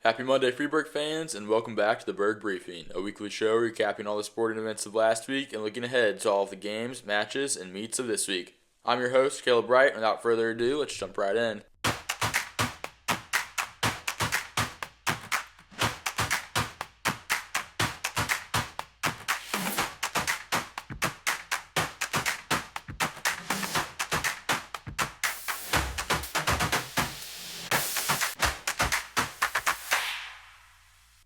Happy Monday, Freeburg fans, and welcome back to the Burg Briefing, a weekly show recapping all the sporting events of last week and looking ahead to all of the games, matches, and meets of this week. I'm your host, Caleb Bright, and without further ado, let's jump right in.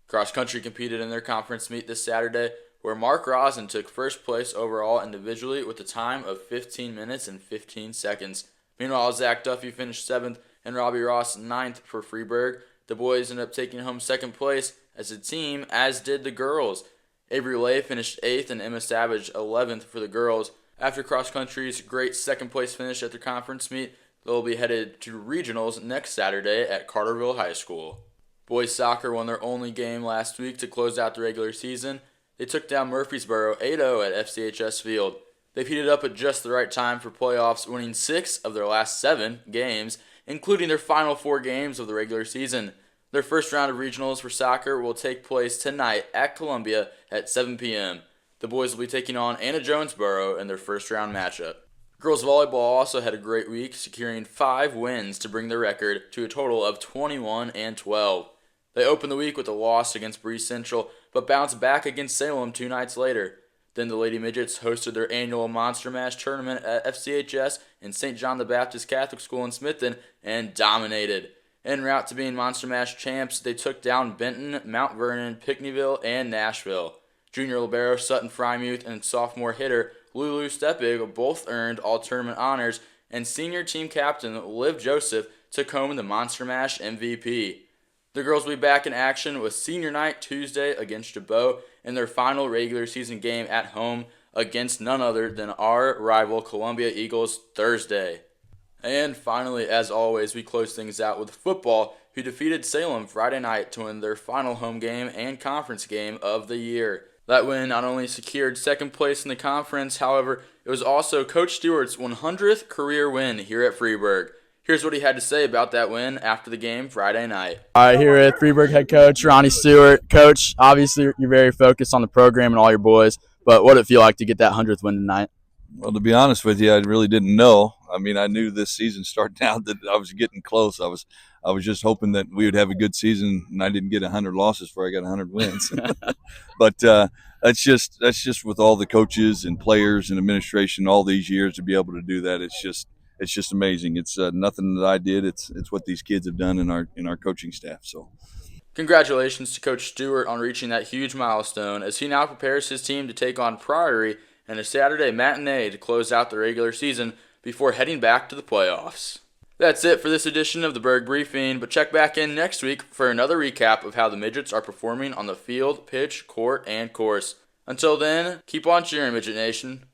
Cross country competed in their conference meet this Saturday, where Mark Rosen took first place overall individually with a time of 15 minutes and 15 seconds. Meanwhile, Zach Duffy finished 7th and Robbie Ross 9th for Freeburg. The boys ended up taking home 2nd place as a team, as did the girls. Avery Lay finished 8th and Emma Savage 11th for the girls. After cross country's great 2nd place finish at their conference meet, they'll be headed to regionals next Saturday at Carterville High School. Boys soccer won their only game last week to close out the regular season. They took down Murfreesboro 8-0 at FCHS Field. They've heated up at just the right time for playoffs, winning 6 of their last 7 games, including their final 4 games of the regular season. Their first round of regionals for soccer will take place tonight at Columbia at 7 p.m. The boys will be taking on Anna Jonesboro in their first round matchup. Girls volleyball also had a great week, securing 5 wins to bring their record to a total of 21-12. They opened the week with a loss against Bree Central, but bounced back against Salem 2 nights later. Then the Lady Midgets hosted their annual Monster Mash tournament at FCHS in St. John the Baptist Catholic School in Smithton and dominated. En route to being Monster Mash champs, they took down Benton, Mount Vernon, Pinckneyville, and Nashville. Junior libero Sutton Frymuth and sophomore hitter Lulu Steppig both earned all-tournament honors, and senior team captain Liv Joseph took home the Monster Mash MVP. The girls will be back in action with senior night Tuesday against Jabot in their final regular season game at home against none other than our rival Columbia Eagles Thursday. And finally, as always, we close things out with football, who defeated Salem Friday night to win their final home game and conference game of the year. That win not only secured 2nd place in the conference, however, it was also Coach Stewart's 100th career win here at Freeburg. Here's what he had to say about that win after the game Friday night. All right, here at Freeburg head coach Ronnie Stewart. Coach, obviously you're very focused on the program and all your boys, but what did it feel like to get that 100th win tonight? Well, to be honest with you, I really didn't know. I mean, I knew this season starting out that I was getting close. I was just hoping that we would have a good season, and I didn't get 100 losses before I got 100 wins. But that's just with all the coaches and players and administration all these years to be able to do that. It's just amazing. It's nothing that I did. It's what these kids have done in our coaching staff. So, congratulations to Coach Stewart on reaching that huge milestone as he now prepares his team to take on Priory in a Saturday matinee to close out the regular season before heading back to the playoffs. That's it for this edition of the Burg Briefing, but check back in next week for another recap of how the Midgets are performing on the field, pitch, court, and course. Until then, keep on cheering, Midget Nation.